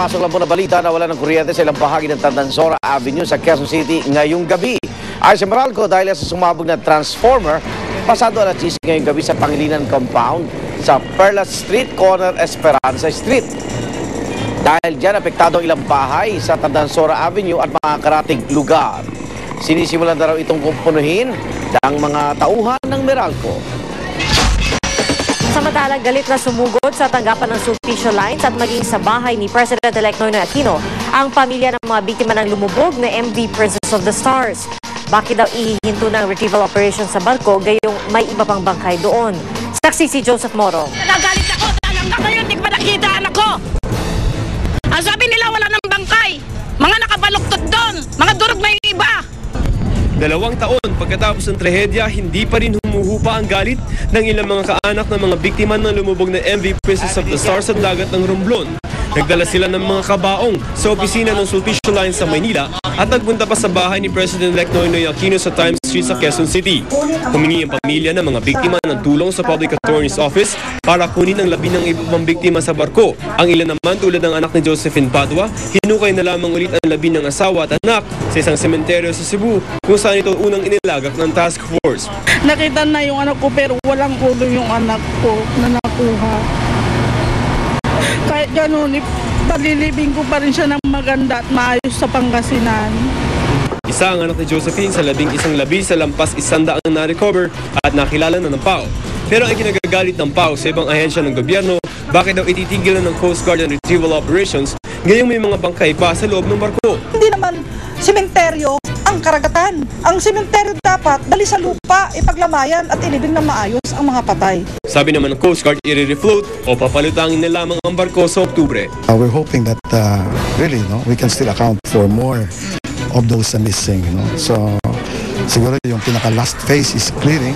Papasok lang po na balita na wala ng kuryente sa ilang bahagi ng Tandansora Avenue sa Quezon City ngayong gabi. Ay sa Meralco dahil sa sumabog na transformer, pasado alas 10 ngayong gabi sa Pangilinan Compound sa Perlas Street, corner Esperanza Street. Dahil dyan, apektado ang ilang bahay sa Tandansora Avenue at mga karatig lugar. Sinisimulan na raw itong kumpunuhin ng mga tauhan ng Meralco. Samantalang galit na sumugod sa tanggapan ng Sulpicio Lines at maging sa bahay ni President-elect Noynoy Aquino ang pamilya ng mga biktima ng lumubog na MV Princess of the Stars. Bakit daw ihihinto ng retrieval operation sa barko gayong may iba pang bangkay doon? Saksi si Joseph Moro. Nagalit ako dahil hanggang ngayon di ko pa nakita anak ko. Ang sabi nila wala ng bangkay. Mga nakabaluktot doon. Mga durog na yung iba. 2 taon pagkatapos ng trahedya, hindi pa rin humuhupa ang galit ng ilang mga kaanak ng mga biktima ng lumubog na MV Princess of the Stars sa dagat ng Romblon. Nagdala sila ng mga kabaong sa opisina ng Sulpicio Lines sa Maynila at nagpunta pa sa bahay ni President-elect Noynoy Aquino sa Times Street sa Quezon City. Humingi ang pamilya ng mga biktima ng tulong sa Public Attorney's Office para kunin ang labi ng ibang biktima sa barko. Ang ilan naman tulad ng anak ni Josephine Padua, hinukay na lamang ulit ang labi ng asawa at anak sa isang sementeryo sa Cebu kung saan ito unang inilagak ng task force. Nakita na yung anak ko pero walang ulo yung anak ko na nakuha. Kahit gano'n, palilibing ko pa rin siya ng maganda at maayos sa Pangasinan. Isa ang anak ni Josephine sa 11 labi sa lampas 100 ang na-recover at nakilala na ng PAO. Pero ang kinagagalit ng PAO sa ibang ahensya ng gobyerno, bakit daw ititigil ng Coast Guard ang retrieval operations ngayong may mga bangkay pa sa loob ng barko. Hindi naman sementeryo ang karagatan. Ang sementeryo dapat dali sa lupa, ipaglamayan at ilibing na maayos ang mga patay. Sabi naman ng Coast Guard, i-refloat o papalutangin na lamang ang barko sa Oktubre. We're hoping that really, we can still account for more of those missing. So siguro yung pinaka-last phase is clearing,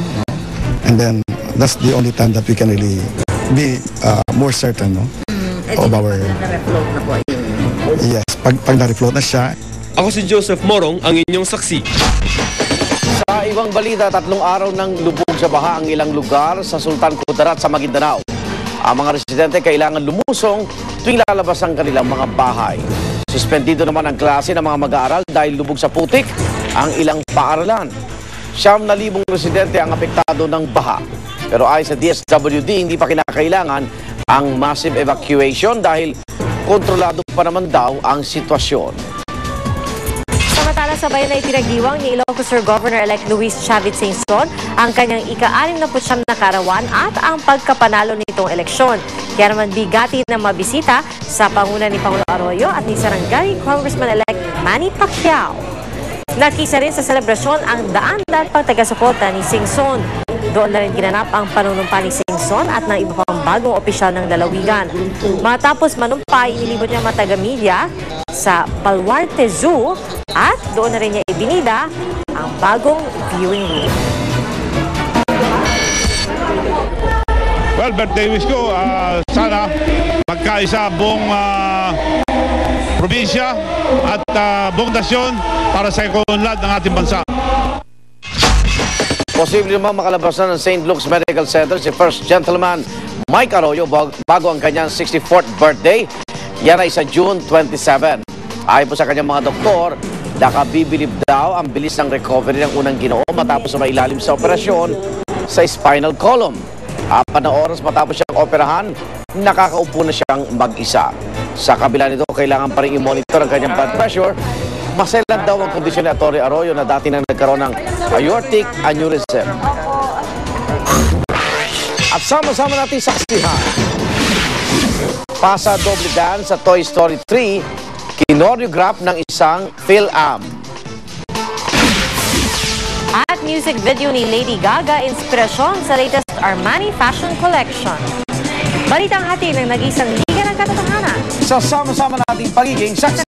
and then that's the only time that we can really be more certain of our... Yes, pag na-refloat na siya. Ako si Joseph Morong, ang inyong saksi. Sa ibang balita, 3 araw ng lubog sa baha ang ilang lugar sa Sultan Kudarat sa Maguindanao. Ang mga residente kailangan lumusong tuwing lalabas ang kanilang mga bahay. Suspendido naman ang klase ng mga mag-aaral dahil lubog sa putik ang ilang paaralan. 9,000 residente ang apektado ng baha. Pero ayon sa DSWD, hindi pa kinakailangan ang massive evacuation dahil kontrolado pa naman daw ang sitwasyon. Samantala sa bayan na itinagdiwang ni Ilocos Sur Governor-elect Luis Chavit Singson ang kanyang ika-69 na karawan at ang pagkapanalo nitong eleksyon. Kaya naman bigati ng mabisita sa panguna ni Pangulo Arroyo at ni Sarangani Congressman-elect Manny Pacquiao. Nakisa rin sa selebrasyon ang daan-daan pang taga-suporta ni Singson. Doon na rin ginanap ang panunumpa ni Singson at ng iba pang bagong opisyal ng lalawigan. Matapos manumpa, inilibot niya mga taga-media sa Baluarte Zoo at doon na rin niya ibinida ang bagong viewing room. Well, birthday wish ko, sana magkaisa buong probinsya at buong nasyon para sa ikaunlad ng ating bansa. Posible naman makalabasan ng St. Luke's Medical Center si First Gentleman Mike Arroyo bago ang kanyang 64th birthday. Yan ay sa June 27. Ayon po sa kanyang mga doktor, nakabibilib daw ang bilis ng recovery ng unang Ginoo matapos na mailalim sa operasyon sa spinal column. 4 na oras matapos siyang operahan, nakakaupo na siyang mag-isa. Sa kabila nito, kailangan pa rin i-monitor ang kanyang blood pressure. Maselan daw ang kondisyon ni Atty. Arroyo na dati nang nagkaroon ng aortic aneurysm. At sama-sama natin saksihan. Pasa doble dance sa Toy Story 3, kinoreograph ng isang Phil-Am. At music video ni Lady Gaga, inspirasyon sa latest Armani Fashion Collection. Balitang hati ng nag-isang liga ng katotohanan. Sa sama-sama nating pagiging saksi.